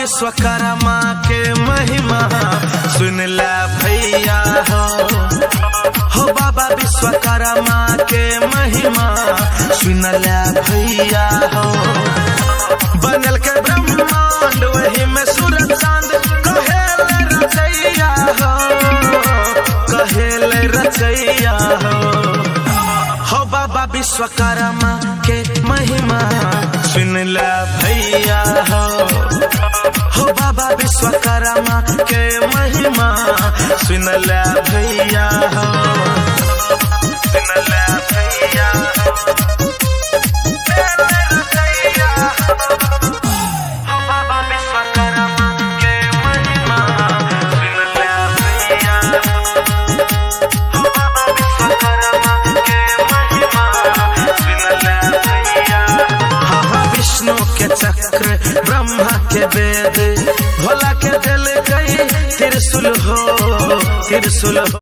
विश्वकर्मा के महिमा सुन ले भैया हो बाबा विश्वकर्मा के महिमा सुन ले भैया हो। बनल के ब्रह्मांड वही में सूरज चांद कहेले रचैया हो बाबा विश्वकर्मा के महिमा सुन ले भैया हो बाबा विश्वकर्मा के महिमा सुन ले भैया हो। सुन ले भैया हो बाबा विश्वकर्मा के महिमा सुन ले भैया हो बाबा विश्वकर्मा के महिमा सुन ले भैया। विष्णु के चक्र ब्रह्मा के वेद भोला के दिल गई त्रिशूल हो।